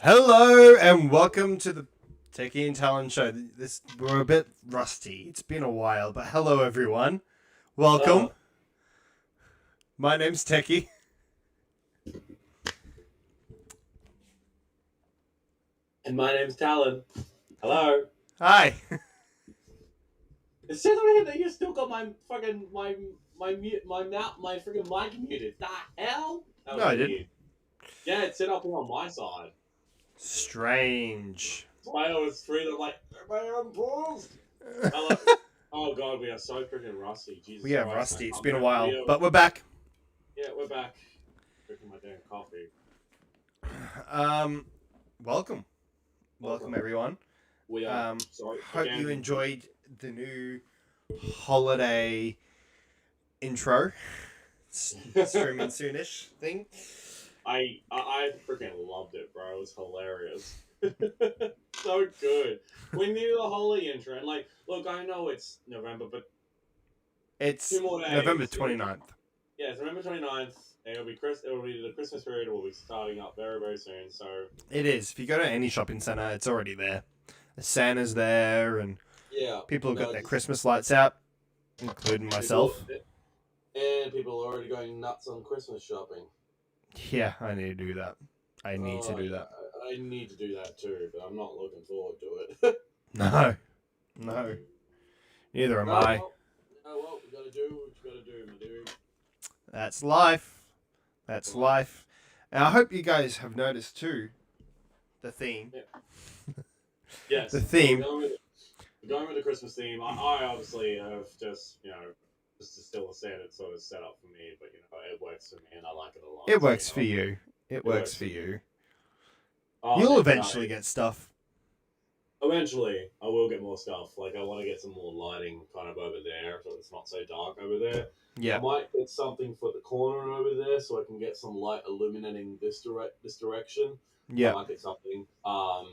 Hello and welcome to the Techie Talon Show. We're a bit rusty. It's been a while, but hello everyone. Welcome. My name's Techie. And my name's Talon. Hello. Hi. It says over here that you still got my fucking my freaking mic muted. The hell? That No, I was didn't. weird. Yeah, it's set up here on my side. Strange. That's why I was free. I'm like, am I unpaused? Hello. Oh god, we are so freaking rusty. Jesus We are Christ, rusty. man. It's been a while, but we're back. Yeah, we're back. Drinking my damn coffee. Welcome. Welcome everyone. We are. Sorry. Hope you enjoyed the new holiday intro. Streaming soonish thing. I freaking loved it, bro. It was hilarious. So good. We needed a holy intro. And like, look, I know it's November, but It's 2 more days. November 29th. Yeah, it's November 29th. It'll be the Christmas period will be starting up very, very soon. So It is. If you go to any shopping centre, it's already there. The Santa's there, and yeah, people have got their Christmas lights out, including myself. And people are already going nuts on Christmas shopping. Yeah, I need to do that. I need to do that. I need to do that too, but I'm not looking forward to it. No. Neither am I. Well, we gotta do what you gotta do, my dude. That's life. That's life. And I hope you guys have noticed too, the theme. Yeah. Yes. The theme. We're going with the Christmas theme. I obviously have just, just to still a standard sort of set up for me, but it works for me and I like it a lot. It works for you. It works for you. You'll eventually get stuff. Eventually, I will get more stuff. Like, I want to get some more lighting kind of over there, so it's not so dark over there. Yeah. I might get something for the corner over there, so I can get some light illuminating this direction. Yeah. I might get something. I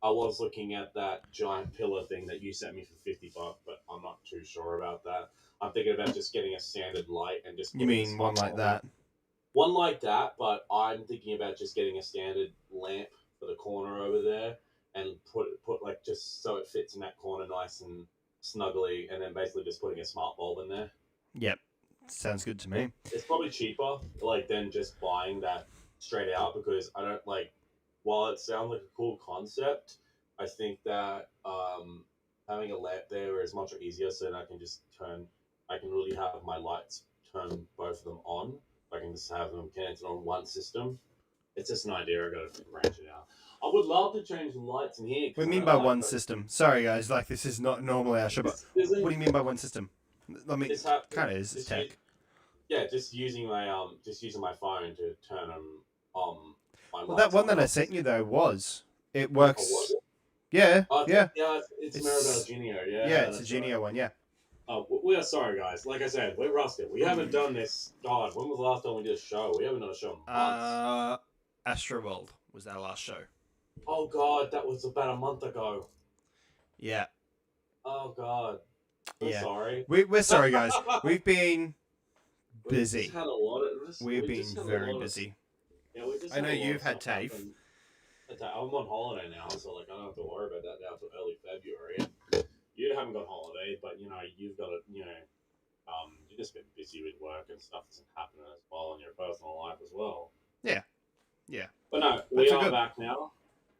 was looking at that giant pillar thing that you sent me for $50, but I'm not too sure about that. I'm thinking about just getting a standard light and just. You mean one like that? One like that, but I'm thinking about just getting a standard lamp for the corner over there and put like just so it fits in that corner nice and snugly, and then basically just putting a smart bulb in there. Yep, sounds good to me. It's probably cheaper, than just buying that straight out because I don't like. While it sounds like a cool concept, I think that having a lamp there is much easier, so that I can really have my lights turn both of them on. I can just have them connected on one system. It's just an idea. I got to branch it out. I would love to change the lights in here. What do you mean by one system? Sorry, guys. Like, this is not normally our show, but what do you mean by one system? I mean, kind of is. It's tech. Just using my phone to turn them on. Well, that one that I sent you though it works. Oh, was it? Yeah. Yeah. It's Maribel Genio. Yeah. Yeah, it's a Genio one. Yeah. Oh, we are sorry, guys. Like I said, we're rusted. We haven't done this. God, when was the last time we did a show? We haven't done a show in months. Astroworld was our last show. Oh God, that was about a month ago. Yeah. Oh God. I'm sorry. We're sorry, guys. We've been busy. We've been very busy. Yeah, I know you've had TAFE. I'm on holiday now, so I don't have to worry about that now until early February. You haven't got holiday, but you've got you've just been busy with work and stuff that's happening as well in your personal life as well. Yeah. But no, we are back now.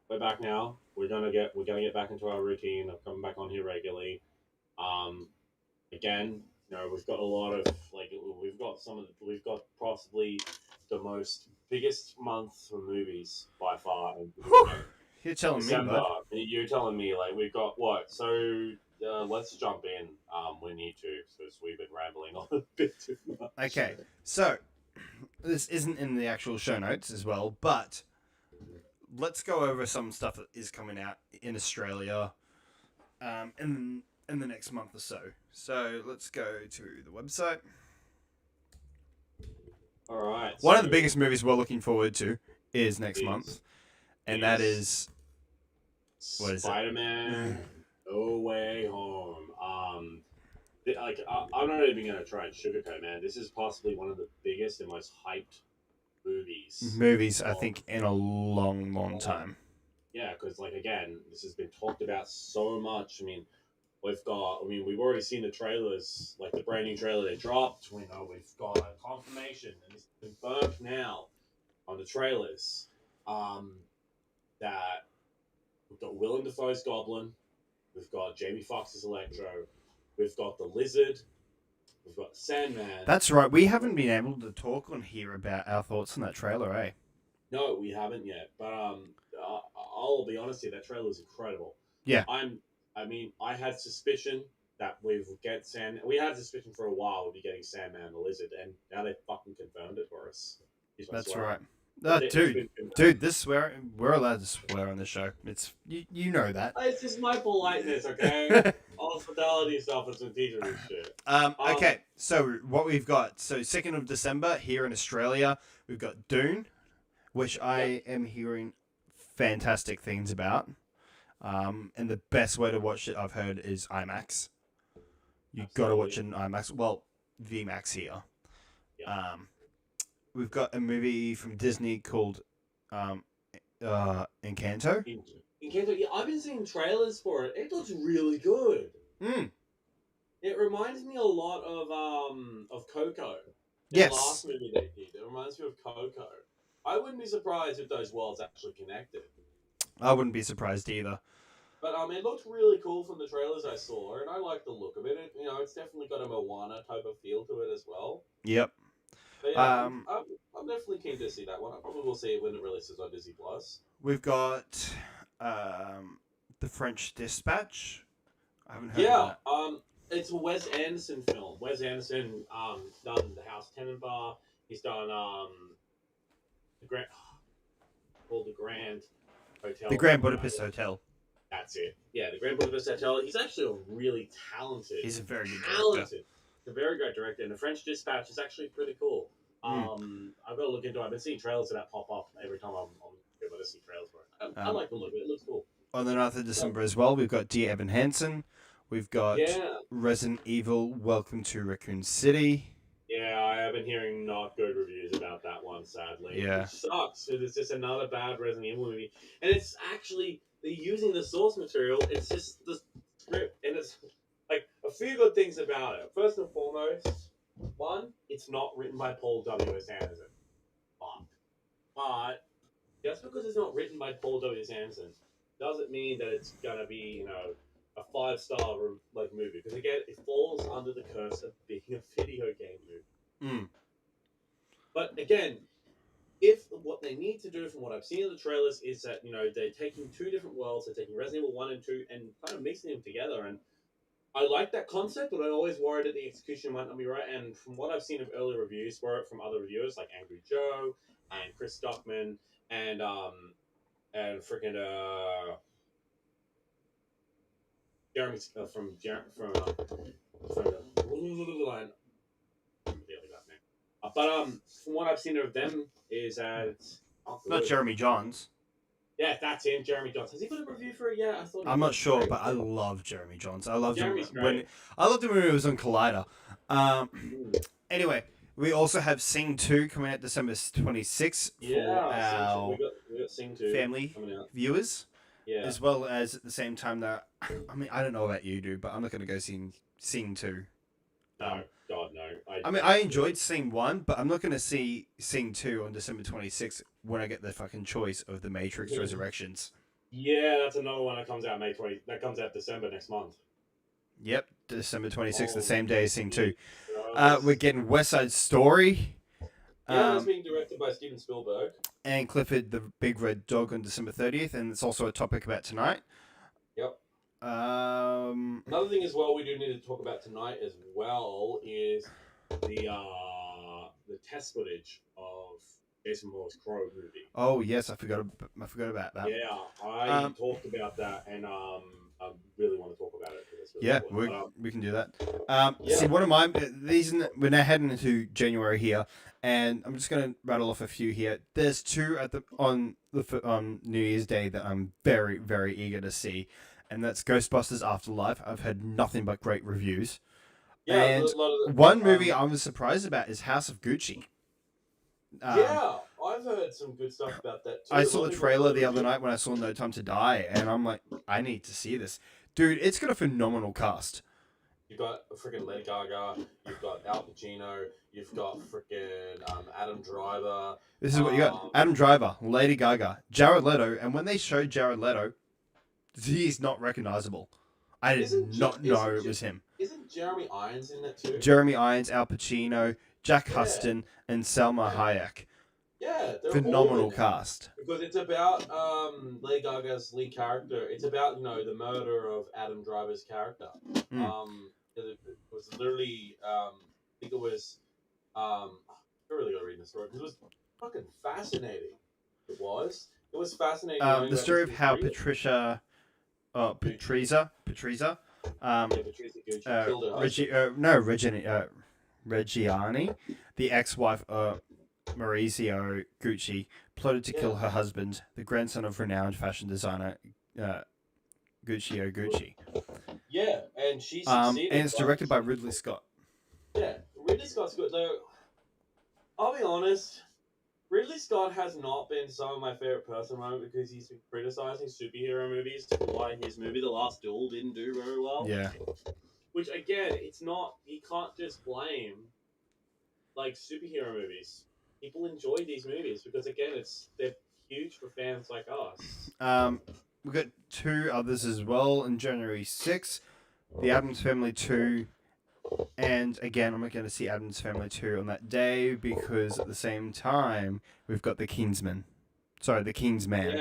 We're back now. We're gonna get back into our routine of coming back on here regularly. Again, we've got a lot of we've got possibly the biggest month for movies by far. You're telling December, me, bud. You're telling me, we've got what? So let's jump in. We need to, because we've been rambling on a bit too much. Okay, so this isn't in the actual show notes as well, but let's go over some stuff that is coming out in Australia in the next month or so. So let's go to the website. All right. One of the biggest movies we're looking forward to is next month, and that is what is it? Spider-Man: No Way Home. I'm not even gonna try and sugarcoat, man. This is possibly one of the biggest and most hyped movies. I think, in a long time. Yeah, because like again, this has been talked about so much. I mean, we've already seen the trailers, like the brand new trailer they dropped. We know we've got a confirmation, and it's confirmed now on the trailers. That we've got Willem Dafoe's Goblin, we've got Jamie Foxx's Electro, we've got the Lizard, we've got Sandman. That's right. We haven't been able to talk on here about our thoughts on that trailer, eh? No, we haven't yet. But I'll be honest here, that trailer is incredible. Yeah. I had suspicion that we had suspicion for a while we'd be getting Sandman and the Lizard, and now they fucking confirmed it for us. That's right. Dude, we're allowed to swear on the show. It's you know that. It's just my politeness, okay? Hospitality stuff is some teacher and shit. Okay, so what we've got, 2nd of December here in Australia, we've got Dune, which I am hearing fantastic things about. And the best way to watch it, I've heard, is IMAX. You've got to watch it in IMAX. Well, VMAX here. Yeah. We've got a movie from Disney called Encanto. Encanto, yeah, I've been seeing trailers for it. It looks really good. It reminds me a lot of Coco. Yes. The last movie they did. It reminds me of Coco. I wouldn't be surprised if those worlds actually connected. I wouldn't be surprised either. But it looked really cool from the trailers I saw, and I like the look of it. It's definitely got a Moana type of feel to it as well. Yep. But yeah, I'm definitely keen to see that one. I probably will see it when it releases on Disney Plus. We've got The French Dispatch. I haven't heard of that. It's a Wes Anderson film. Wes Anderson done The House Tenenbaum. He's done the Grand Hotel. The Grand Budapest Hotel. That's it. Yeah, the Grand Budapest Hotel. He's actually a really talented. He's a very good director. A very great director, and The French Dispatch is actually pretty cool. I've got to look into it. I've been seeing trailers of that pop up every time I'm able to see trailers for it. I like the look of it. It looks cool. On the 9th of December as well, we've got Dear Evan Hansen. We've got Resident Evil, Welcome to Raccoon City. Yeah, I have been hearing not good reviews about that one, sadly. Yeah. Which sucks, because it's just another bad Resident Evil movie. And it's actually, they're using the source material, it's just the script, and it's like a few good things about it. First and foremost, one, it's not written by Paul W.S. Anderson. But just because it's not written by Paul W.S. Anderson doesn't mean that it's gonna be, a 5-star movie. Because again, it falls under the curse of being a video game movie. But again, if what they need to do from what I've seen in the trailers is that, they're taking two different worlds, they're taking Resident Evil 1 and 2 and kind of mixing them together, and I like that concept, but I always worried that the execution might not be right. And from what I've seen of early reviews for it from other reviewers like Angry Joe and Chris Stockman and freaking Jeremy from but from what I've seen of them is that not Jeremy Johns. Yeah, that's him, Jeremy Johns. Has he got a review for it yet? I'm not sure, but I love Jeremy Johns. I loved him when he was on Collider. Anyway, we also have Sing 2 coming out December 26th for our we got Sing 2 family viewers. Yeah. As well as at the same time that, I don't know about you, dude, but I'm not going to go Sing 2. No, God, no. I enjoyed Sing 1, but I'm not going to see Sing 2 on December 26th when I get the fucking choice of The Matrix Resurrections. Yeah, that's another one that comes out that comes out December next month. Yep, December 26th, the same day as Sing 2. We're getting West Side Story. Yeah, it's being directed by Steven Spielberg. And Clifford the Big Red Dog on December 30th, and it's also a topic about tonight. Yep. Another thing as well we do need to talk about tonight as well is the test footage of Jason Moore's Crow movie. Oh yes, I forgot about that. Yeah, I talked about that, and I really want to talk about it. Really we can do that. See, one of my we're now heading into January here, and I'm just gonna rattle off a few here. There's two on New Year's Day that I'm very, very eager to see, and that's Ghostbusters Afterlife. I've heard nothing but great reviews. Yeah, and one movie I was surprised about is House of Gucci. I've heard some good stuff about that too. I A saw lot the of people trailer really the other like it. night when I saw No Time to Die, and I'm like, I need to see this. Dude, it's got a phenomenal cast. You've got freaking Lady Gaga. You've got Al Pacino. You've got freaking Adam Driver. This is what you got. Um, Adam Driver, Lady Gaga, Jared Leto, and when they showed Jared Leto, he's not recognizable. I did isn't not know it was him. isn't Jeremy Irons in that too? Jeremy Irons, Al Pacino, Jack Yeah, Huston, and Selma yeah, Hayek. yeah. They're all Phenomenal in it cast. because it's about Lady Gaga's lead character. It's about the murder of Adam Driver's character. Mm. It was literally I think it was I really got to read the story because it was fucking fascinating. It was. It was fascinating. Knowing The about story this of how history. Patricia, Yeah, Patricia Gucci killed her husband. Reggiani, the ex-wife of Maurizio Gucci, plotted to kill Yeah, her husband, the grandson of renowned fashion designer Gucci. yeah, and she And succeeded. it's directed by Ridley Scott. Yeah, Ridley Scott's good. Though I'll be honest, Ridley Scott has not been some of my favorite person at the moment because he's been criticizing superhero movies to why his movie The Last Duel didn't do very well. Yeah. Which again, it's not. You can't just blame like superhero movies. People enjoy these movies because again, they're huge for fans like us. We've got two others as well on January 6th. The Addams Family 2. And again, I'm not going to see Addams Family 2 on that day because at the same time, we've got The Kingsman. Sorry, The Kingsman.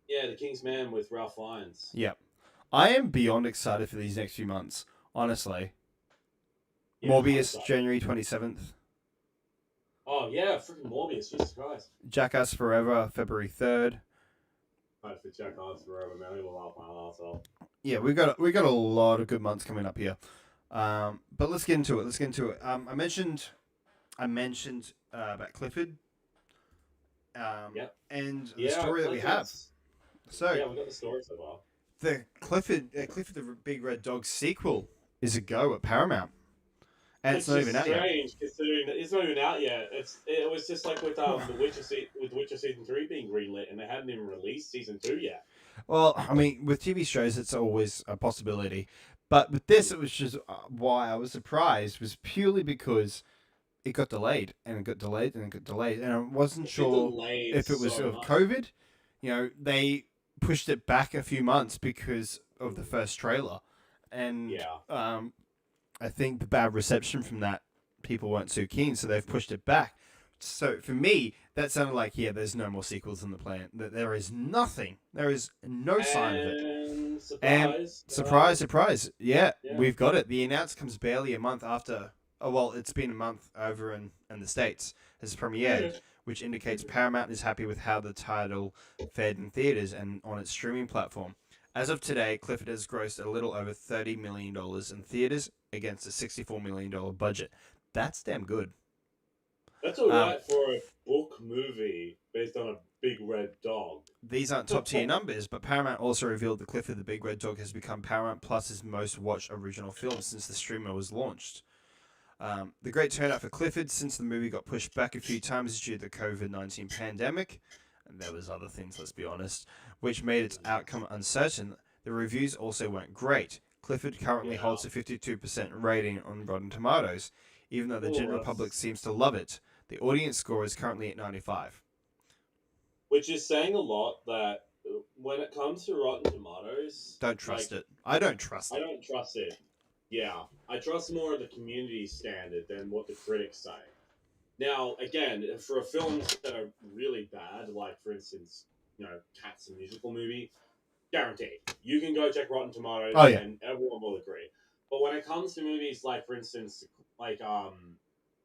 Yeah, The King's Man with Ralph Fiennes. Yep. I am beyond excited for these next few months, honestly. Yeah, Morbius, January 27th. Oh, yeah, freaking Morbius, Jesus Christ. Jackass Forever, February 3rd. For Jackass Forever, man, I'm gonna laugh my ass off. Yeah, we got a lot of good months coming up here. But let's get into it. I mentioned about Clifford. Yep. And the story that we have. So yeah, we got the story so far. The Clifford the Big Red Dog sequel is a go at Paramount, and it's not even out yet. Strange considering that it's not even out yet. It was just like with The Witcher season 3 being greenlit, and they hadn't even released season 2 yet. Well, I mean, with TV shows, it's always a possibility. But with this, it was just why I was surprised was purely because it got delayed, and it got delayed, and it got delayed, and I wasn't sure if it was so of much. COVID. They pushed it back a few months because of the first trailer, and Yeah. I think the bad reception from that, people weren't too keen, so they've pushed it back. So for me, that sounded like, there's no more sequels in the plan. That there is nothing. There is no sign of it. Surprise. Yeah, we've got it. The announce comes barely a month after. Oh, well, it's been a month over in the States has premiered, which indicates Paramount is happy with how the title fared in theaters and on its streaming platform. As of today, Clifford has grossed a little over $30 million in theaters against a $64 million budget. That's damn good. That's alright for a book movie based on a big red dog. These aren't top tier numbers, but Paramount also revealed that Clifford the Big Red Dog has become Paramount Plus's most watched original film since the streamer was launched. The great turnout for Clifford since the movie got pushed back a few times due to the COVID-19 pandemic, and there was other things, let's be honest, which made its outcome uncertain. The reviews also weren't great. Clifford currently holds a 52% rating on Rotten Tomatoes, even though the general public seems to love it. The audience score is currently at 95. Which is saying a lot that when it comes to Rotten Tomatoes... Don't trust it. I don't trust it. I don't trust it. Yeah. I trust more of the community standard than what the critics say. Now, again, for films that are really bad, like, for instance, Cats, the musical movie, guaranteed. You can go check Rotten Tomatoes and everyone will agree. But when it comes to movies like, for instance, like,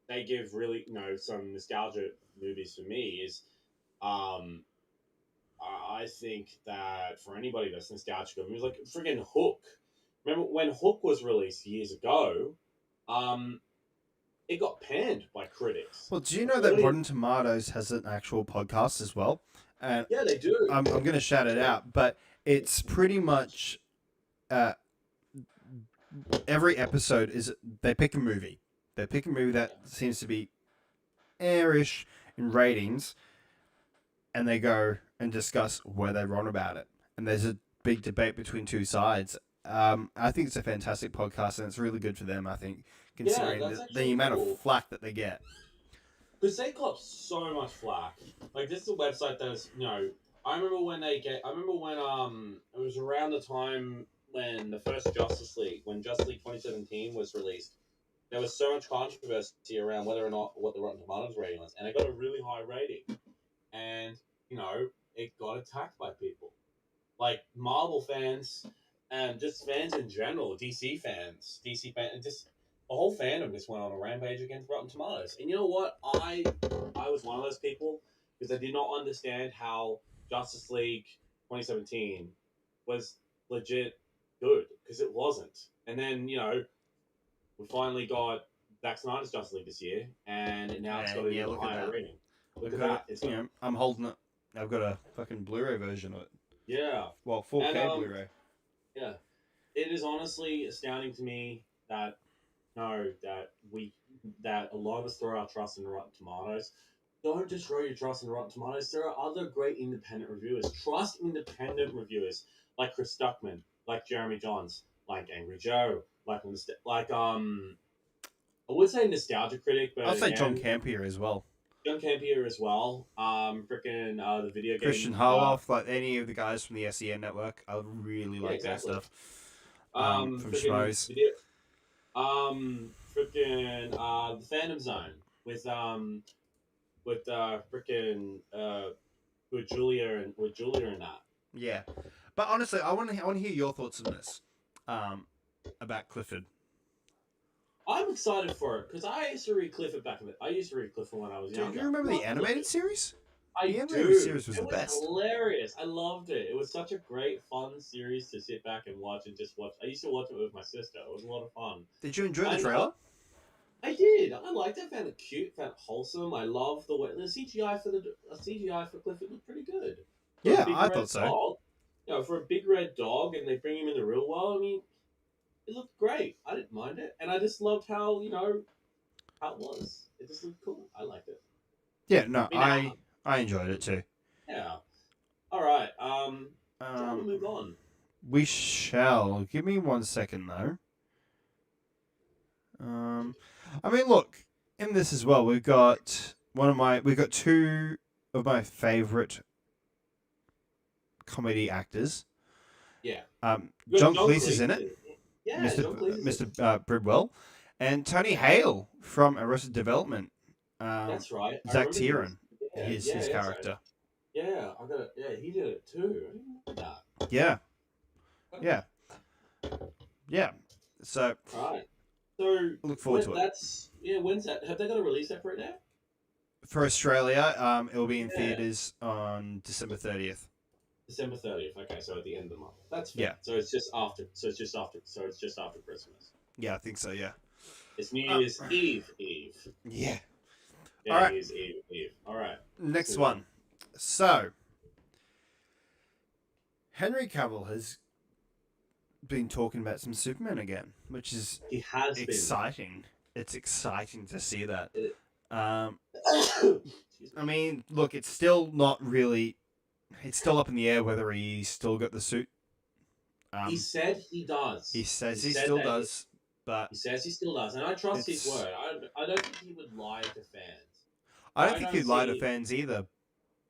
they give really, some nostalgia movies for me is, I think that for anybody that's nostalgic of movies, like friggin' Hook. Remember when Hook was released years ago? It got panned by critics. Well, do you know that Rotten Tomatoes has an actual podcast as well? And yeah, they do. I'm going to shout it out, but it's pretty much every episode is they pick a movie. They pick a movie that seems to be airish in ratings, and they go and discuss where they're wrong about it. And there's a big debate between two sides. I think it's a fantastic podcast, and it's really good for them, I think, Yeah, considering that's the actually amount of cool. flack that they get. Because they got so much flack. Like, this is a website that's, I remember when it was around the time when the first Justice League, when Justice League 2017 was released, there was so much controversy around whether or not what the Rotten Tomatoes rating was, and it got a really high rating. And, it got attacked by people. Like, Marvel fans, and just fans in general, DC fans, and just the whole fandom just went on a rampage against Rotten Tomatoes. And you know what? I was one of those people because I did not understand how Justice League 2017 was legit good, because it wasn't. And then, we finally got Zack Snyder's Justice League this year, and now it's got And an yeah, even look at higher that. rating. Look I've at got that. it. It's got, I'm holding it. I've got a fucking Blu-ray version of it. yeah. Well, 4K And Blu-ray. yeah. It is honestly astounding to me that that a lot of us throw our trust in Rotten Tomatoes. Don't just throw your trust in Rotten Tomatoes. There are other great independent reviewers. Trust independent reviewers like Chris Stuckman, like Jeremy Johns, like Angry Joe, I would say Nostalgia Critic, but I'll say John again, Campier as well. John Campier as well. Freaking the video Christian game. Harloff, like any of the guys from the SEN network. I really Yeah, like their exactly. stuff. From Freaking Schmoes. video. Freaking the Phantom Zone with freaking with Julia and that. Yeah, but honestly, I want to hear your thoughts on this. About Clifford. I'm excited for it because I used to read Clifford I used to read Clifford when I was Dude, younger. you remember the Not animated Clifford. series? I The animated do. series was It the was best. hilarious. I loved it. It was such a great, fun series to sit back and watch and just watch. I used to watch it with my sister. It was a lot of fun. Did you enjoy the And trailer? I did. I liked it. I found it cute. Found it wholesome. I love the way the CGI for Clifford looked pretty good. For a Yeah, big I red thought so. dog, for a big red dog, and they bring him in the real world. I mean, it looked great. I didn't mind it, and I just loved how how it was. It just looked cool. I liked it. Yeah, no, I mean, I enjoyed it too. yeah. All right. Shall we Um, move on? we shall. Give me 1 second though. I mean, look, in this as well, we've got two of my favorite comedy actors. Yeah. John Cleese is in it, Yeah, John Cleese is in it. Mr. Bridwell, and Tony Hale from Arrested Development. That's right. I Zach remember he was. Tieran, Yeah, his that's right. character. Yeah, I got it. Yeah, he did it too. I didn't know that. Yeah, yeah, yeah. So All right. So look forward to it. when's that? Have they got a release date for it now? For Australia, it will be in Yeah. theaters on December 30th. December 30th. Okay, so at the end of the month. That's fair. Yeah. So it's just after. So it's just after Christmas. Yeah, I think so. Yeah. It's New Year's Eve. Yeah. Yeah, All right. New Year's Eve. All right. Next one. So, Henry Cavill has been talking about some Superman again, which is He has exciting. It's exciting to see that. It- I mean, look, it's still not really. It's still up in the air whether he's still got the suit. he said he does. He says he said still that does, but He says he still does, and I trust his It's- word. I don't think he would lie to fans. I don't I think don't he'd lie to see- fans either.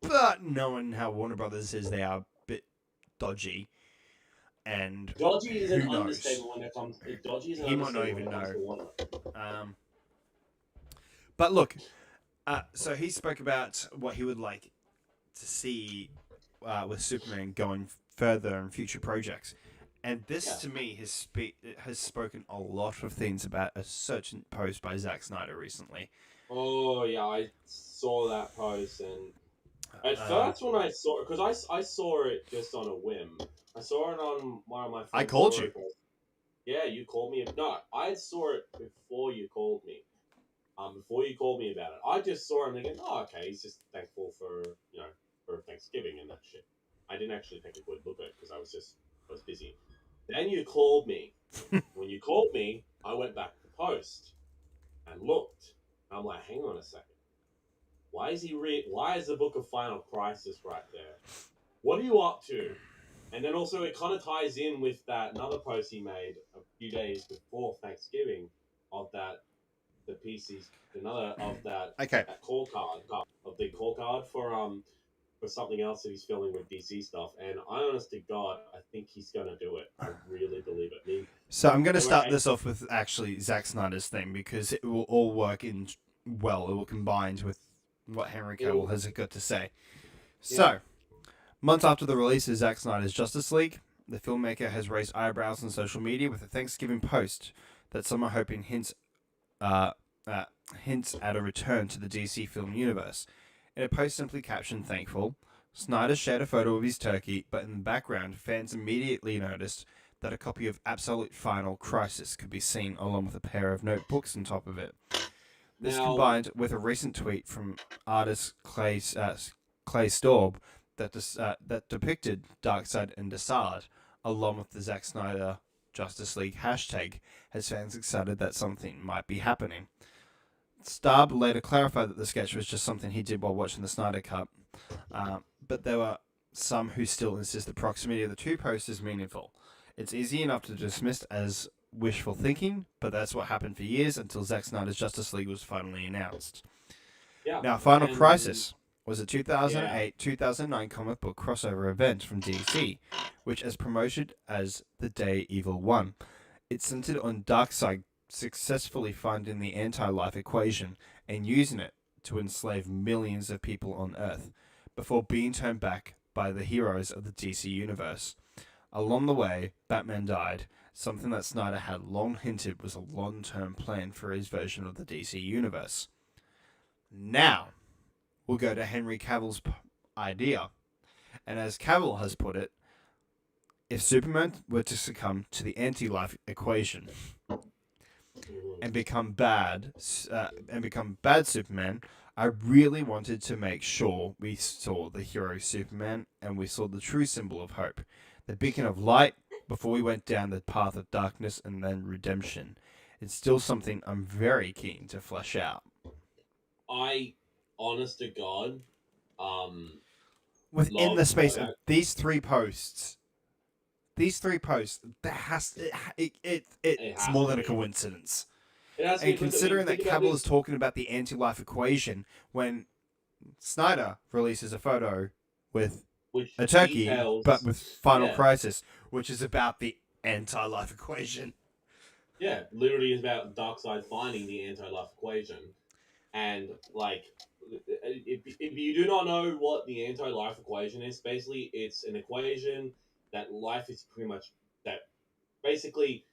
But knowing how Warner Brothers is, they are a bit dodgy. And Dodgy is who an knows? understatement when it comes. Dodgy is an He might not understatement even when it comes to know. Warner. But look, so he spoke about what he would like to see with Superman going further in future projects. And this, to me, has spoken a lot of things about a certain post by Zack Snyder recently. Oh yeah, I saw that post, and at first when I saw it, because I saw it just on a whim. I saw it on one of my. I called you. Posts. Yeah, you called me. No, I saw it before you called me. Before you called me about it, I just saw him thinking, oh, okay, he's just thankful for for Thanksgiving and that shit. I didn't actually take a good look at it because I was busy. Then you called me. When you called me, I went back to the post and looked. I'm like, hang on a second. Why is Why is the Book of Final Crisis right there? What are you up to? And then also it kind of ties in with that another post he made a few days before Thanksgiving of that the PCs another of Okay. that call card of the call card for something else that he's filming with DC stuff. And I honest to God, I think he's gonna do it. I really believe it. I mean, So I'm going to they were start this off with actually Zack Snyder's thing because it will all work in well. It will combine with what Henry Cavill has got to say. So, months after the release of Zack Snyder's Justice League, the filmmaker has raised eyebrows on social media with a Thanksgiving post that some are hoping hints at a return to the DC film universe. In a post simply captioned "Thankful," Snyder shared a photo of his turkey, but in the background, fans immediately noticed that a copy of Absolute Final Crisis could be seen along with a pair of notebooks on top of it. This combined with a recent tweet from artist Clay Staub that depicted Darkseid and Desaad, along with the Zack Snyder Justice League hashtag, has fans excited that something might be happening. Staub later clarified that the sketch was just something he did while watching the Snyder Cut, but there were some who still insist the proximity of the two posts is meaningful. It's easy enough to dismiss as wishful thinking, but that's what happened for years until Zack Snyder's Justice League was finally announced. Yeah. Now, Final Crisis was a 2008-2009 comic book crossover event from DC, which is promoted as The Day Evil Won. It centered on Darkseid successfully finding the anti-life equation and using it to enslave millions of people on Earth, before being turned back by the heroes of the DC universe. Along the way, Batman died, something that Snyder had long hinted was a long-term plan for his version of the DC universe. Now, we'll go to Henry Cavill's idea. And as Cavill has put it, if Superman were to succumb to the anti-life equation and become bad Superman, I really wanted to make sure we saw the hero Superman and we saw the true symbol of hope, the beacon of light before we went down the path of darkness and then redemption. It's still something I'm very keen to flesh out. Honest to God, within the space of these three posts, there has it's more than a coincidence. And considering that Cavill is talking about the anti-life equation when Snyder releases a photo with a turkey, but with Final Crisis, which is about the anti-life equation. Yeah, literally is about Darkseid finding the anti-life equation. And, like, if you do not know what the anti-life equation is, basically it's an equation that life is pretty much, that basically,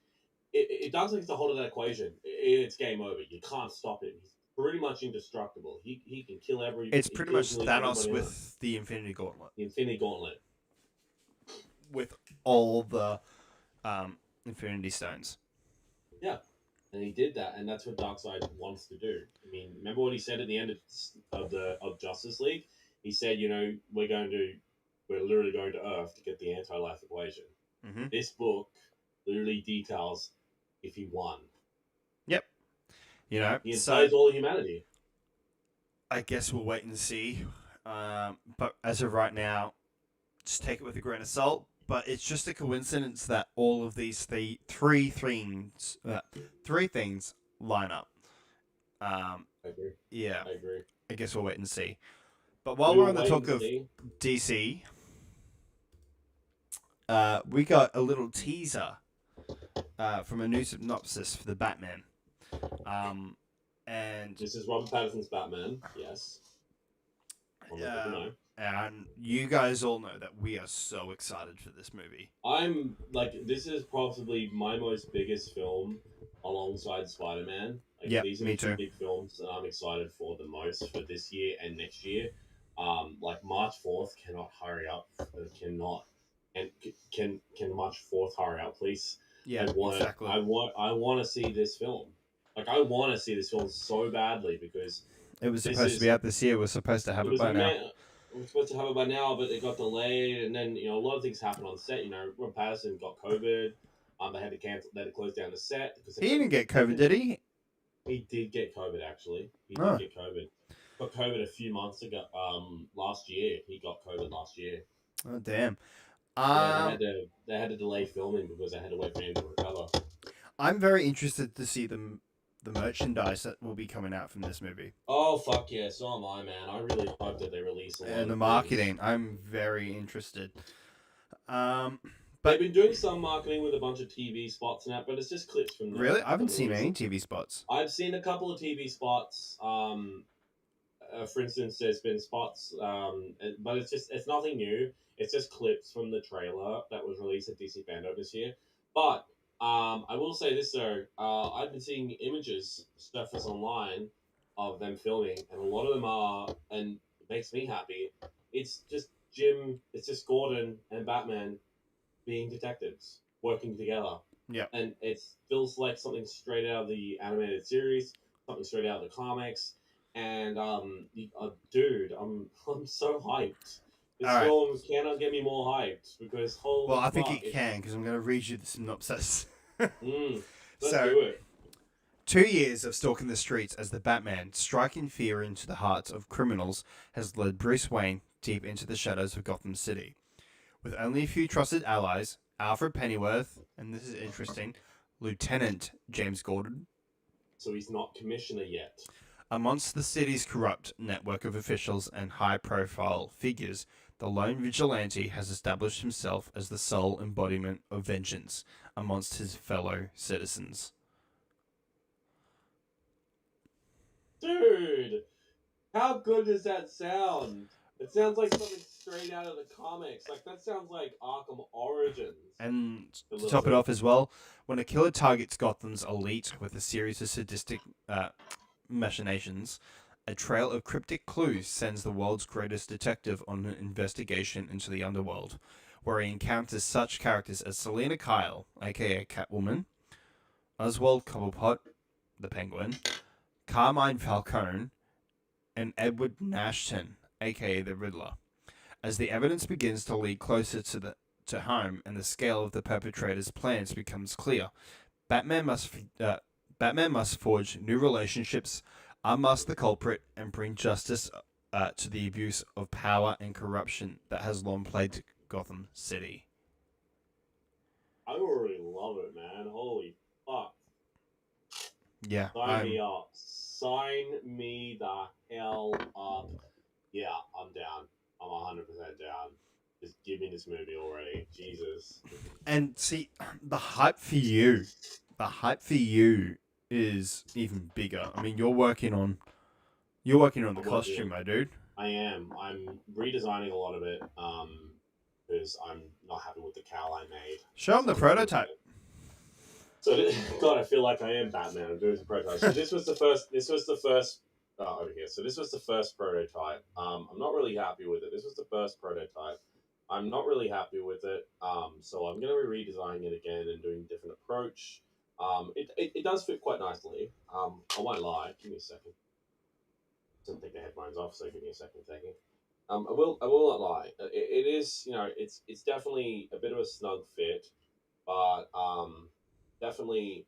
it doesn't get a hold of that equation. It's game over. You can't stop him. He's pretty much indestructible. He can kill every... It's pretty much Thanos with the Infinity Gauntlet. The Infinity Gauntlet. With all the Infinity Stones. Yeah. And he did that, and that's what Darkseid wants to do. I mean, remember what he said at the end of Justice League? He said, you know, we're literally going to Earth to get the anti-life equation. Mm-hmm. This book literally details if he won. Yep. You know, he enslaved all humanity. I guess we'll wait and see. But as of right now, just take it with a grain of salt. But it's just a coincidence that all of these three things line up. I agree. Yeah. I agree. I guess we'll wait and see. But while we're on the talk of DC, we got a little teaser from a new synopsis for the Batman. And this is Robert Pattinson's Batman. Yes. And you guys all know that we are so excited for this movie. I'm like, this is possibly my most biggest film alongside Spider-Man. Like, yeah, these are me the two too. big films that I'm excited for the most for this year and next year. Like March 4th cannot hurry up. Can March 4th hurry up, please? Yeah, exactly. I want to see this film. Like, I want to see this film so badly because it was supposed to be out this year. We're supposed to have it by now. We're supposed to have it by now, but it got delayed, and then, you know, a lot of things happened on set. You know, Rob Pattinson got COVID. They had to cancel. They had to close down the set because he didn't get COVID, did he? He did get COVID, actually. He did get COVID. got COVID a few months ago. Last year he got COVID last year. Oh damn. Yeah, Um, they had to delay filming because they had to wait for him to recover. I'm very interested to see the merchandise that will be coming out from this movie Oh fuck yeah, so am I, man. I really hope that they release a lot and the of things. marketing. I'm very interested. Um, They've but been doing some marketing with a bunch of TV spots and that, but it's just clips really, I haven't from the seen any recent. TV spots. I've seen a couple of TV spots. For instance, there's been spots, but it's nothing new. It's just clips from the trailer that was released at DC Fandom this year. But I will say this though, I've been seeing images surface online of them filming, and a lot of them are, and it makes me happy. It's just Gordon and Batman being detectives working together, Yeah. and it feels like something straight out of the animated series, something straight out of the comics. And dude, I'm so hyped. All This right. film cannot get me more hyped because Well, holy I think fuck, it can it's because I'm going to read you the synopsis. mm, let's So, do it. 2 years of stalking the streets as the Batman, striking fear into the hearts of criminals, has led Bruce Wayne deep into the shadows of Gotham City. With only a few trusted allies, Alfred Pennyworth, and this is interesting, Lieutenant James Gordon, So he's not commissioner yet. amongst the city's corrupt network of officials and high profile figures, the lone vigilante has established himself as the sole embodiment of vengeance amongst his fellow citizens. Dude, how good does that sound? It sounds like something straight out of the comics. Like that sounds like Arkham Origins. And A to little top it bit. off as well, when a killer targets Gotham's elite with a series of sadistic machinations, a trail of cryptic clues sends the world's greatest detective on an investigation into the underworld, where he encounters such characters as Selena Kyle, aka Catwoman, Oswald Cobblepot, the Penguin, Carmine Falcone, and Edward Nashton, aka the Riddler. As the evidence begins to lead closer to home and the scale of the perpetrator's plans becomes clear, Batman must Batman must forge new relationships, unmask the culprit, and bring justice to the abuse of power and corruption that has long plagued Gotham City. I already love it, man. Holy fuck. Yeah, Sign me up. Sign me the hell up. Yeah, I'm down. I'm 100% down. Just give me this movie already. Jesus. and see the hype for you is even bigger. I mean, you're working on the I'm working costume, on. my dude. I am. I'm redesigning a lot of it. Because I'm not happy with the cowl I made. Show him the prototype. So, God, I feel like I am Batman. I'm doing some prototypes. So this was the first. This was the first. Over here. So this was the first prototype. I'm not really happy with it. This was the first prototype. I'm not really happy with it. So I'm going to be redesigning it again and doing a different approach. It does fit quite nicely. I won't lie. Give me a second. Didn't take the headphones off, so give me a second. Thank you. I will not lie. It is, it's definitely a bit of a snug fit, but definitely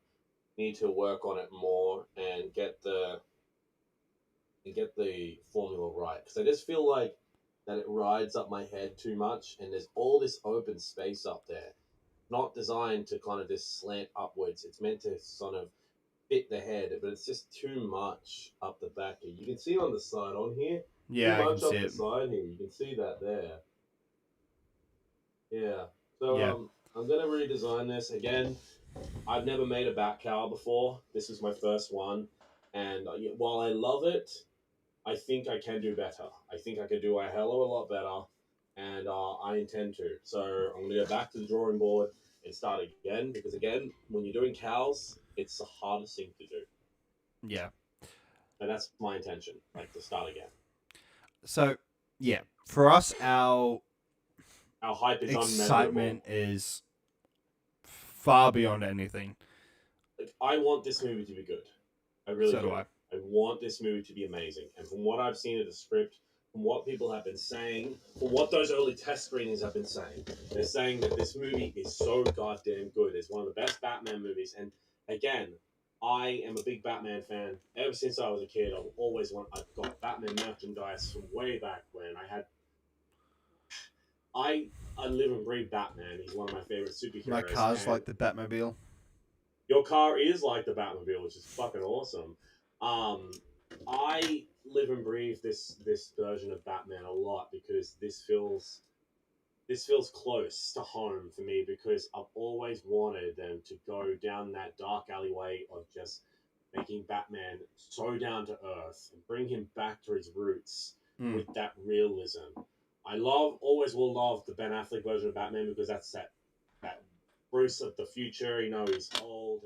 need to work on it more and get the formula right. Because I just feel like that it rides up my head too much, and there's all this open space up there, not designed to kind of just slant upwards. It's meant to sort of fit the head, but it's just too much up the back here. You can see on the side on here, too Yeah, I can much see up the it. side here. You can see that there. Yeah. So Yeah. I'm gonna redesign this again. I've never made a bat cowl before. This is my first one, and while I love it, I think I can do better. I think I could do a hell of a lot better, and I intend to. So I'm gonna go back to the drawing board and start again because again, when you're doing cowls, it's the hardest thing to do, Yeah. and that's my intention. Like to start again. So, yeah, for us, our Our hype is unmeasurable. excitement is far beyond anything. Like, I want this movie to be good. I really So do. do I. I want this movie to be amazing. And from what I've seen of the script, from what people have been saying, from what those early test screenings have been saying, they're saying that this movie is so goddamn good. It's one of the best Batman movies. And again, I am a big Batman fan. Ever since I was a kid, I've got Batman merchandise from way back when. I live and breathe Batman. He's one of my favorite superheroes. My car's and like the Batmobile. Your car is like the Batmobile, which is fucking awesome. I live and breathe this version of Batman a lot because this feels close to home for me because I've always wanted them to go down that dark alleyway of just making Batman so down to earth and bring him back to his roots with that realism. Always will love the Ben Affleck version of Batman because that's that Bruce of the future. You know, he's old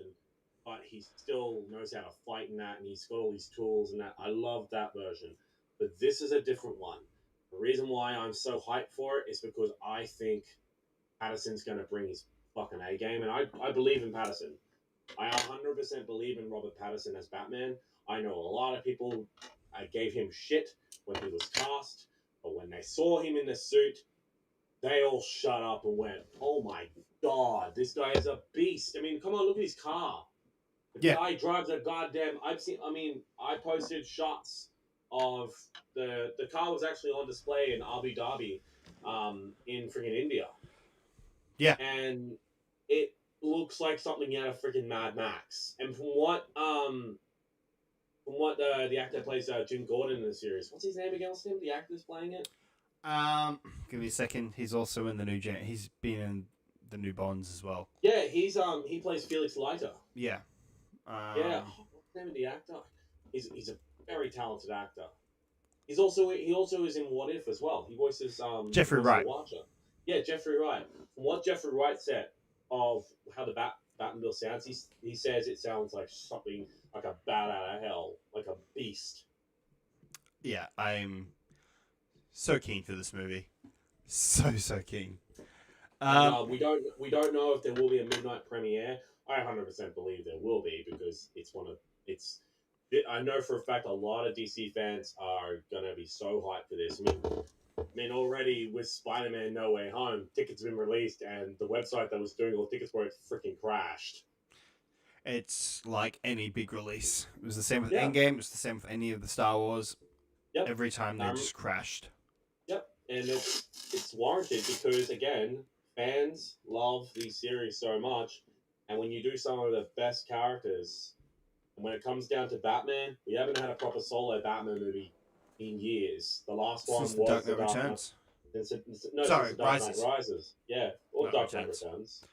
but he still knows how to fight in that, and he's got all these tools and that. I love that version, but this is a different one. The reason why I'm so hyped for it is because I think Patterson's going to bring his fucking A game, and I believe in Patterson. I 100% believe in Robert Patterson as Batman. I know a lot of people gave him shit when he was cast, but when they saw him in the suit, they all shut up and went, "Oh my god, this guy is a beast." I mean, come on, look at his car. The guy drives a goddamn. I posted shots of the car was actually on display in Abu Dhabi, in freaking India. Yeah, and it looks like something out of freaking Mad Max. And from what the actor plays Jim Gordon in the series, what's his name again? What's the name of the actor's playing it? Give me a second. He's also in the new He's been in the new Bonds as well. Yeah, he plays Felix Leiter. Yeah. What's the name of the actor? He's a very talented actor. He also is in What If as well. He voices Jeffrey Wright. Yeah, Jeffrey Wright. From what Jeffrey Wright said of how the Batmobile sounds, he says it sounds like something like a bat out of hell, like a beast. Yeah, I'm so keen for this movie. So keen. We don't know if there will be a midnight premiere. I 100% believe there will be because I know for a fact a lot of DC fans are gonna be so hyped for this. I mean, already with Spider-Man No Way Home, tickets have been released, and the website that was doing all the tickets for it freaking crashed. It's like any big release. It was the same with Endgame. It was the same with any of the Star Wars. Yep. Every time they just crashed. Yep, and it's warranted because again, fans love these series so much, and when you do some of the best characters, and when it comes down to Batman, we haven't had a proper solo Batman movie in years. The last one was Dark Knight Returns. Dark Knight Rises. Yeah, or Dark Knight Returns.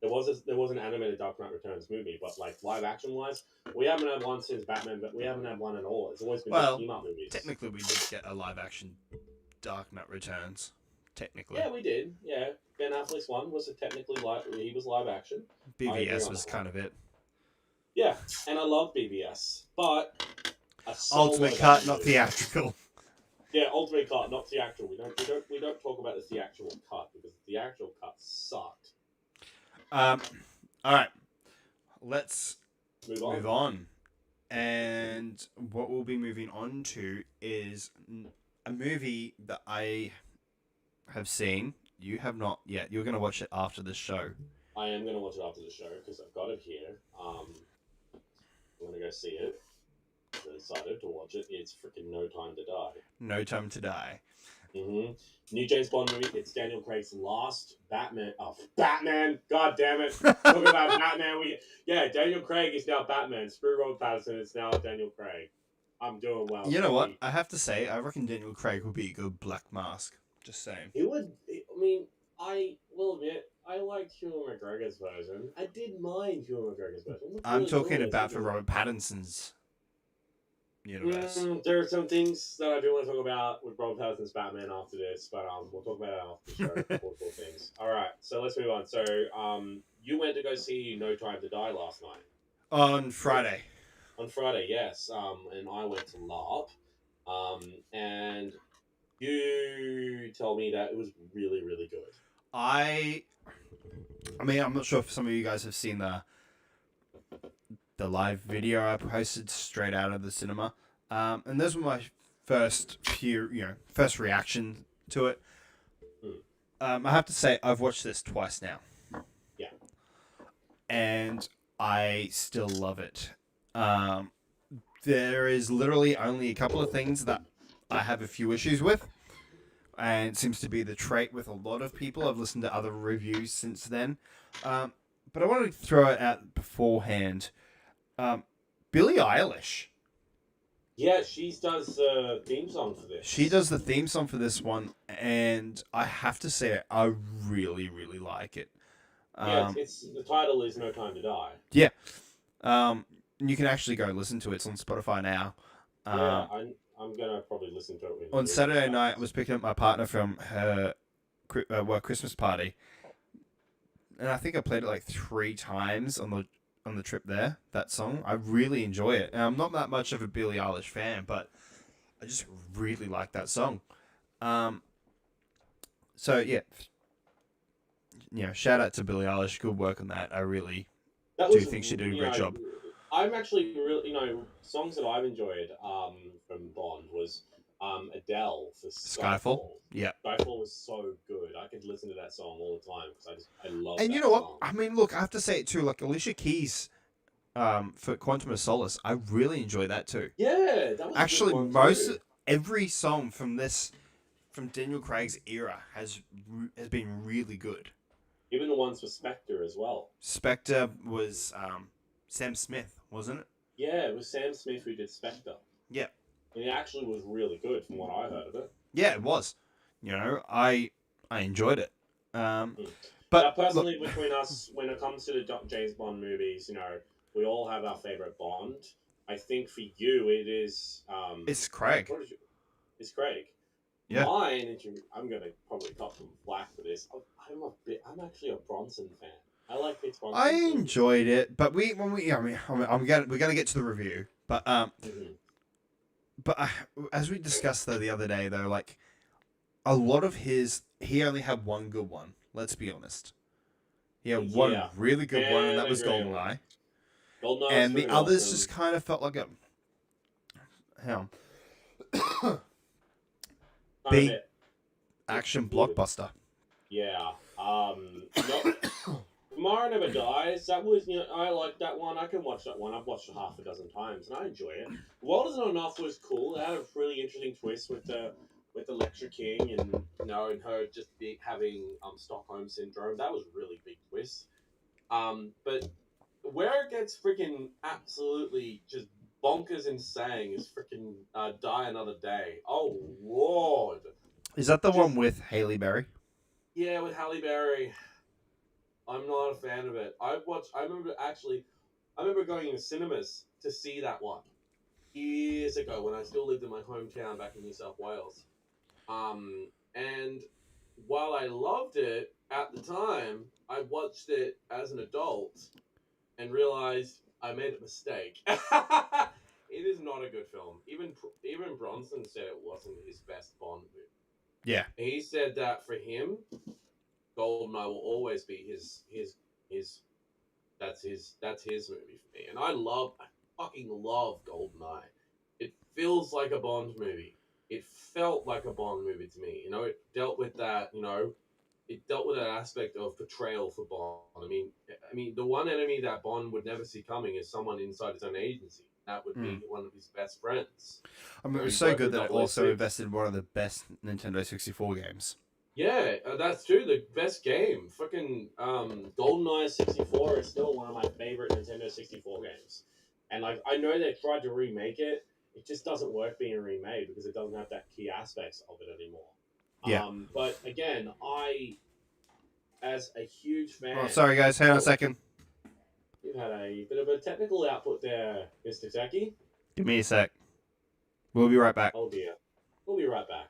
There was an animated Dark Knight Returns movie, but like live action wise, we haven't had one since Batman, but we haven't had one at all. It's always been team-up movies. Technically, we did get a live action Dark Knight Returns. Technically. Yeah, we did. Yeah, Ben Affleck's one was he was live action. BVS was kind of it. Yeah, and I love BVS, but Ultimate cut, not theatrical. Yeah, ultimate cut, not theatrical. We don't talk about the theatrical cut because the theatrical cut sucked. All right, let's move on. And what we'll be moving on to is a movie that I have seen. You have not yet. You're going to watch it after the show. I am going to watch it after the show because I've got it here. I'm going to go see it. I'm really excited to watch it. It's freaking No Time to Die. No Time to Die. Mm-hmm. New James Bond movie. It's Daniel Craig's last Batman. Oh, Batman! God damn it! Talk about Batman. Daniel Craig is now Batman. Screw Robert Pattinson. It's now Daniel Craig. I'm doing well. You know what? I have to say, I reckon Daniel Craig would be a good Black Mask. Just saying. He would. I mean, I will admit, I liked Ewan McGregor's version. I did mind Ewan McGregor's version. I'm talking about for Robert Pattinson's universe. There are some things that I do want to talk about with Robert Pattinson's Batman after this, but we'll talk about it after the show. Cool things. All right, so let's move on. So, you went to go see No Time to Die last night. On Friday. On Friday, yes. And I went to LARP. And you told me that it was really, really good. I mean, I'm not sure if some of you guys have seen the live video I posted straight out of the cinema. And those were my first reaction to it. I have to say, I've watched this twice now. Yeah. And I still love it. Um, there is literally only a couple of things that I have a few issues with, and it seems to be the trait with a lot of people. I've listened to other reviews since then, but I wanted to throw it out beforehand. Billie Eilish. Yeah, she does the theme song for this. She does the theme song for this one, and I have to say, I really, really like it. Yeah, it's the title is No Time to Die. Yeah. You can actually go listen to it. It's on Spotify now. Yeah, I'm gonna probably listen to it. On Saturday night, I was picking up my partner from her work Christmas party, and I think I played it like 3 times on the trip there. That song, I really enjoy it. And I'm not that much of a Billie Eilish fan, but I just really like that song. So yeah, shout out to Billie Eilish. Good work on that. I really do think she did a great job. I'm actually really, songs that I've enjoyed from Bond was Adele for Skyfall. Yeah, Skyfall was so good. I could listen to that song all the time because I love. And that you know what? song. I mean, look, I have to say it too. Like Alicia Keys, for Quantum of Solace, I really enjoy that too. Yeah, that was actually a good one too. Every song from Daniel Craig's era has been really good. Even the ones for Spectre as well. Spectre was Sam Smith, wasn't it? Yeah, it was Sam Smith who did Spectre. Yeah. And it actually was really good from what I heard of it. Yeah, it was. I enjoyed it. But now, personally, between us, when it comes to the James Bond movies, we all have our favorite Bond. I think for you, it is... it's Craig. It's Craig. Yeah. Mine, I'm going to probably cut some flack for this. I'm actually a Bronson fan. I like Pierce Bronson. I enjoyed it, but we're gonna get to the review. But as we discussed the other day, though, like a lot of he only had one good one. Let's be honest. He had one really good one, and that was GoldenEye. And the others just kind of felt like a big action blockbuster. Yeah. Tomorrow Never Dies. That was, I like that one. I can watch that one. I've watched it half a dozen times, and I enjoy it. World Is Not Enough was cool. It had a really interesting twist with the Lecture King, and and her just having Stockholm syndrome. That was a really big twist. But where it gets freaking absolutely just bonkers insane is freaking Die Another Day. Oh Lord! Is that the one with Halle Berry? Yeah, with Halle Berry. I'm not a fan of it. I remember going in the cinemas to see that one years ago when I still lived in my hometown back in New South Wales. And while I loved it at the time, I watched it as an adult and realized I made a mistake. It is not a good film. Even Bronson said it wasn't his best Bond movie. Yeah. He said that for him, GoldenEye will always be his that's his movie for me. And I fucking love GoldenEye. It feels like a Bond movie. It felt like a Bond movie to me. It dealt with that, it dealt with that aspect of betrayal for Bond. I mean the one enemy that Bond would never see coming is someone inside his own agency. That would be one of his best friends. It was so good that it also invested in one of the best Nintendo 64 games. Yeah, that's true. The best game. Fucking GoldenEye 64 is still one of my favorite Nintendo 64 games. And I know they tried to remake it. It just doesn't work being remade because it doesn't have that key aspects of it anymore. Yeah. But again, as a huge fan... Oh, sorry guys, hang on a second. You've had a bit of a technical output there, Mr. Techie. Give me a sec. We'll be right back. Oh dear. We'll be right back.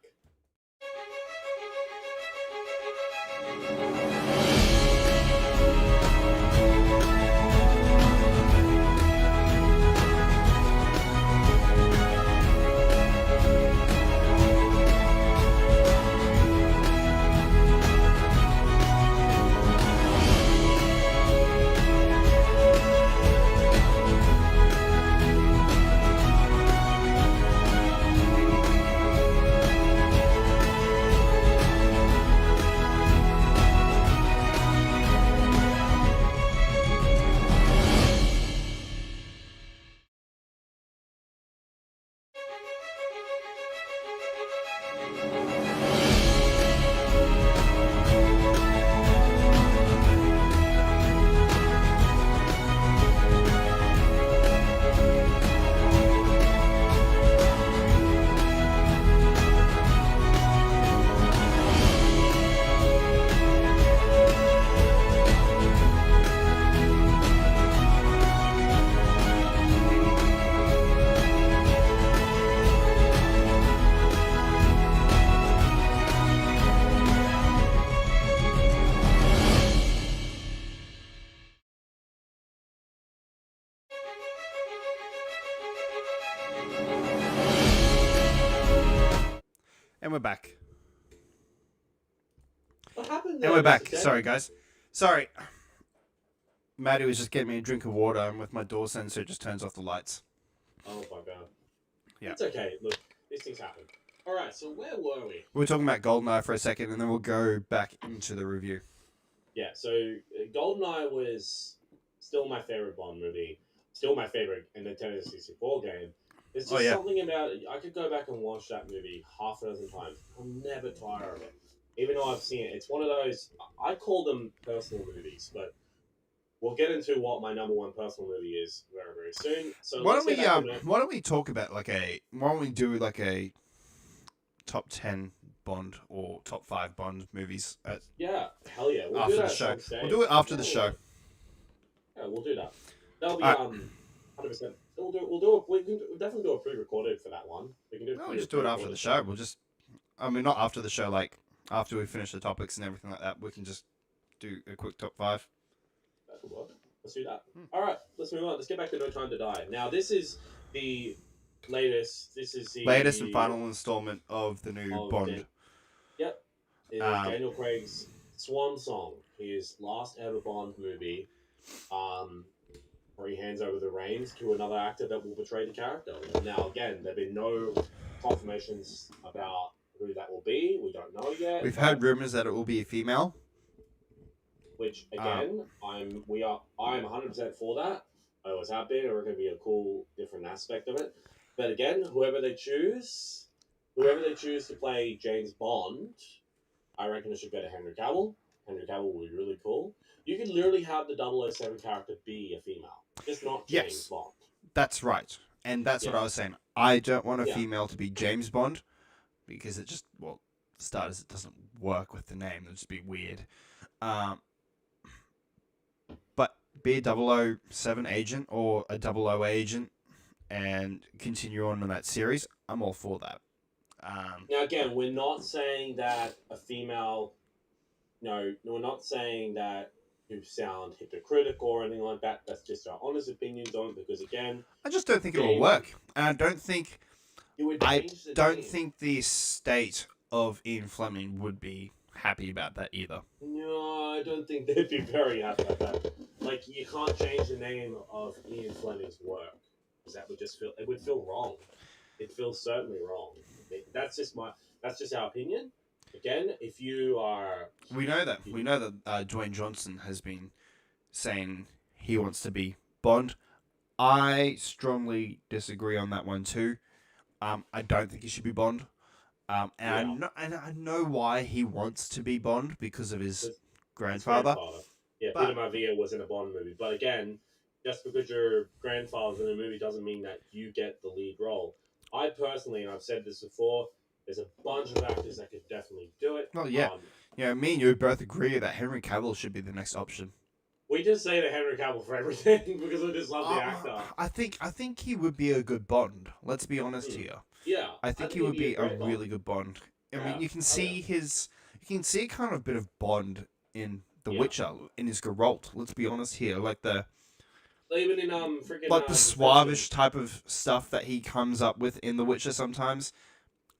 And we're back. What happened And there, we're back. Mr. Sorry, Teddy? guys. Sorry. Maddie was just getting me a drink of water, and with my door sensor, it just turns off the lights. Oh my god. Yeah. It's okay. Look, these things happen. All right. So where were we? We were talking about GoldenEye for a second, and then we'll go back into the review. Yeah. So GoldenEye was still my favorite Bond movie. Still my favorite Nintendo 64 game. There's just something about it. I could go back and watch that movie half a dozen times. I'll never tire of it. Even though I've seen it. It's one of those, I call them personal movies, but we'll get into what my number one personal movie is very, very soon. So Why let's don't get back to why don't we talk about why don't we do like a top 10 Bond or top 5 Bond movies yeah, hell yeah. We'll after do that the show. at some stage. We'll do it after the show. Yeah, we'll do that. That'll be 100%. We can definitely do a pre-recorded for that one. We can do. No, we'll just do it after the show. Not after the show, like after we finish the topics and everything like that. We can just do a quick top 5. That could work. Let's do that. All right, let's move on. Let's get back to No Time to Die. Now, this is the latest. This is the latest and final installment of the new Bond. Yep. It is Daniel Craig's swan song. His last ever Bond movie. Where he hands over the reins to another actor that will portray the character. Now, again, there have been no confirmations about who that will be. We don't know yet. We've heard rumors that it will be a female. Which again, I'm 100% for that. I always have been. Or it could be a cool, different aspect of it. But again, whoever they choose to play James Bond, I reckon it should go to Henry Cavill. Henry Cavill would be really cool. You could literally have the 007 character be a female, just not James Bond. That's right, and that's what I was saying. I don't want a female to be James Bond because it just, for starters, it doesn't work with the name. It'd just be weird. But be a 007 agent or a 00 agent and continue on in that series. I'm all for that. Now, again, we're not saying that a female. No, we're not saying that you sound hypocritical or anything like that. That's just our honest opinions on it. Because again, I just don't think it will work, and I don't think. I don't think the estate of Ian Fleming would be happy about that either. No, I don't think they'd be very happy about that. Like, you can't change the name of Ian Fleming's work, because that would just feel. It would feel wrong. It feels certainly wrong. That's just our opinion. Again, if you are... We know that Dwayne Johnson has been saying he wants to be Bond. I strongly disagree on that one too. I don't think he should be Bond. And I know why he wants to be Bond, because of his grandfather. Yeah, Peter Maivia was in a Bond movie. But again, just because your grandfather's in a movie doesn't mean that you get the lead role. I personally, and I've said this before, there's a bunch of actors that could definitely do it. Oh, yeah. Me and you both agree that Henry Cavill should be the next option. We just say that Henry Cavill for everything because we just love the actor. I think he would be a good Bond. Let's be honest here. Yeah. I think he would be a really good Bond. I mean, you can see a kind of bit of Bond in The Witcher, in his Geralt. Let's be honest here. Like even in freaking the suavish type of stuff that he comes up with in The Witcher sometimes.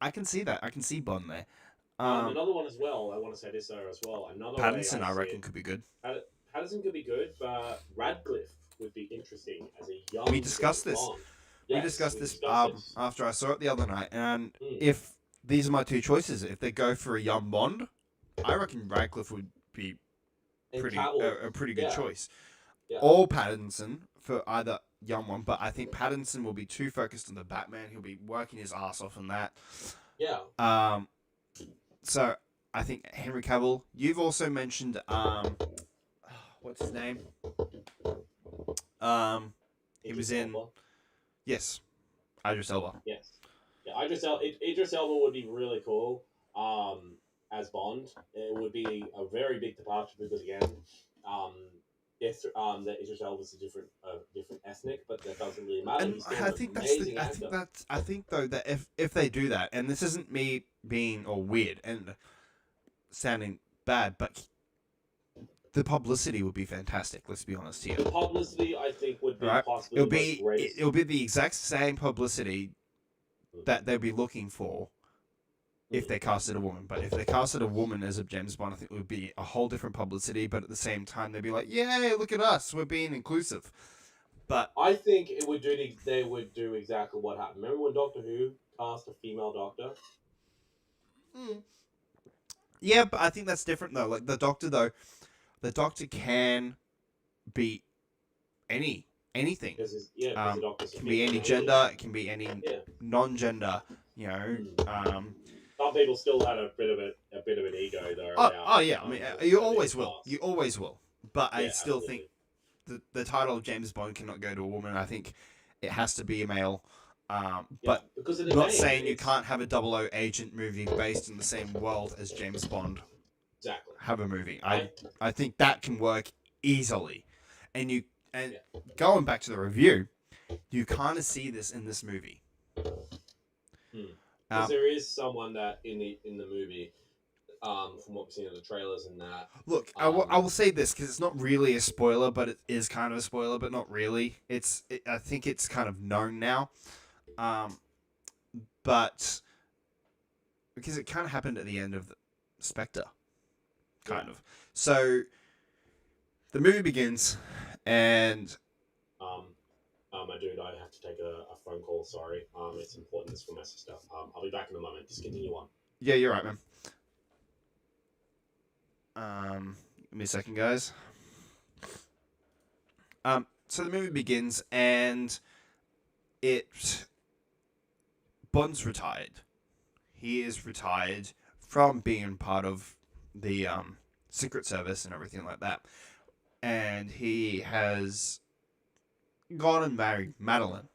I can see that. I can see Bond there. Another one as well. I want to say this there as well. Pattinson, I reckon, could be good. Pattinson could be good, but Radcliffe would be interesting as a young. We discussed this. We discussed this after I saw it the other night, and if these are my two choices, if they go for a young Bond, I reckon Radcliffe would be a pretty good choice. Yeah. Or Pattinson for either young one, but I think Pattinson will be too focused on the Batman. He'll be working his ass off on that. Yeah. So I think Henry Cavill. You've also mentioned what's his name? He was in. Elba. Yes, Idris Elba. Yes. Yeah, Idris Elba would be really cool. As Bond, it would be a very big departure because again, that Idris Elba is a different ethnic, but that doesn't really matter. And I think though that if they do that, and this isn't me being weird and sounding bad, but the publicity would be fantastic. Let's be honest here. The publicity, I think, would be possibly it'll be the exact same publicity that they'll be looking for if they casted a woman. But if they casted a woman as a James Bond, I think it would be a whole different publicity. But at the same time, they'd be like, "Yay, look at us, we're being inclusive." But I think it would do. They would do exactly what happened. Remember when Doctor Who cast a female Doctor? yeah, but I think that's different though. Like the Doctor can be anything. Because the Doctor's It can be any gender. It can be any Yeah. non-gender. You know. Some people still had a bit of an ego though. Oh yeah. I mean, you always will. Past. You always will. But I still absolutely. think the title of James Bond cannot go to a woman. I think it has to be a male. But because of I'm the not name, saying you can't have a 00 agent movie based in the same world as James Bond. Exactly. Have a movie. I think that can work easily. And going back to the review, you kind of see this in this movie. Because there is someone that in the movie, from what we've seen in the trailers and that. Look, I will say this because it's not really a spoiler, but it is kind of a spoiler, but not really. I think it's kind of known now, but because it kind of happened at the end of the Spectre, kind of. So the movie begins, and my dude, I have to take a phone call. Sorry, it's important. It's for my sister. I'll be back in a moment. Just continue on. Yeah, you're right, man. Give me a second, guys. So the movie begins, and Bond's retired. He is retired from being part of the Secret Service and everything like that, and he has gone and married Madeline.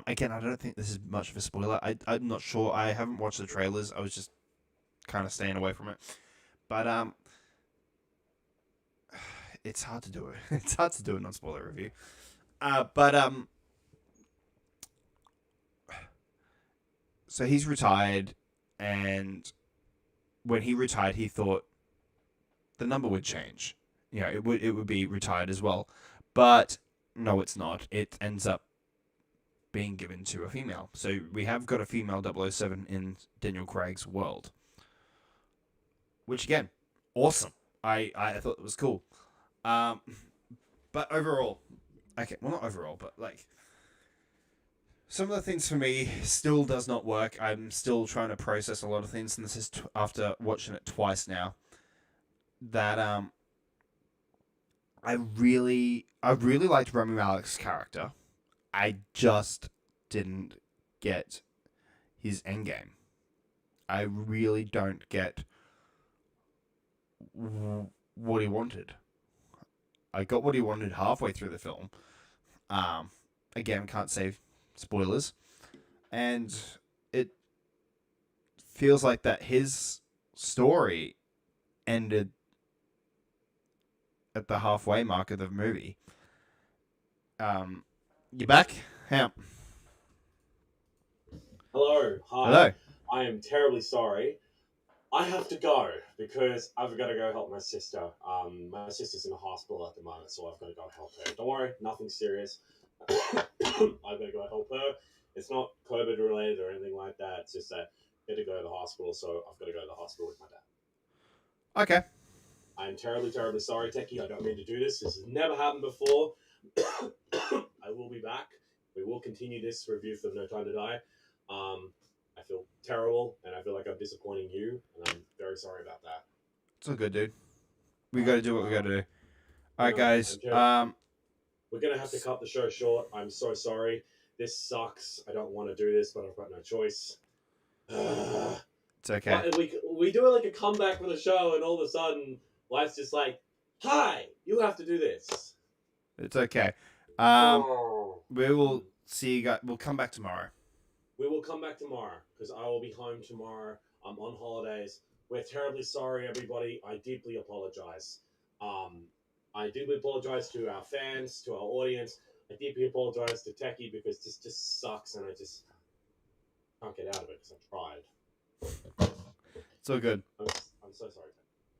Again, I don't think this is much of a spoiler. I'm not sure. I haven't watched the trailers. I was just kind of staying away from it. But it's hard to do it. It's hard to do a non-spoiler review. So he's retired, and when he retired, he thought the number would change. You know, it would be retired as well. But no, it's not. It ends up being given to a female. So we have got a female 007 in Daniel Craig's world. Which, again, awesome. I thought it was cool. But overall, okay, well, not overall, but like, some of the things for me still does not work. I'm still trying to process a lot of things, and this is after watching it twice now. That I really liked Rami Malek's character. I just didn't get his endgame. I really don't get what he wanted. I got what he wanted halfway through the film. Again, can't say spoilers. And it feels like that his story ended at the halfway mark of the movie. You back? Hang on. Hello. Hi. Hello. I am terribly sorry. I have to go because I've got to go help my sister. My sister's in the hospital at the moment, so I've got to go help her. Don't worry, nothing serious. I've got to go help her. It's not COVID related or anything like that. It's just that I had to go to the hospital, so I've got to go to the hospital with my dad. Okay. I'm terribly, terribly sorry, Techie. I don't mean to do this. This has never happened before. I will be back. We will continue this review for No Time to Die. I feel terrible, and I feel like I'm disappointing you, and I'm very sorry about that. It's all good, dude. We got to do what we got to do. All right, guys. We're going to have to cut the show short. I'm so sorry. This sucks. I don't want to do this, but I've got no choice. It's okay. We do like a comeback for the show, and all of a sudden, life's just like, hi, you have to do this. It's okay. We will see you guys. We'll come back tomorrow. We will come back tomorrow because I will be home tomorrow. I'm on holidays. We're terribly sorry, everybody. I deeply apologize. I deeply apologize to our fans, to our audience. I deeply apologize to Techie because this just sucks and I just can't get out of it because I've tried. It's all good. I'm so sorry.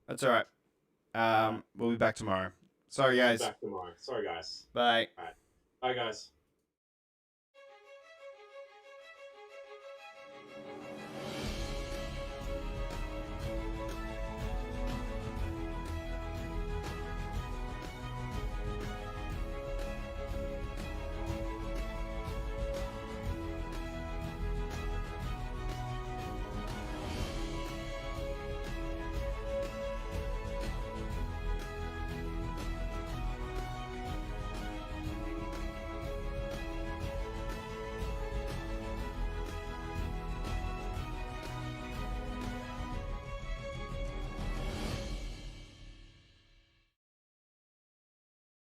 That's all right. We'll be back tomorrow. Sorry, guys. Back tomorrow. Sorry, guys. Bye. All right. Bye, guys.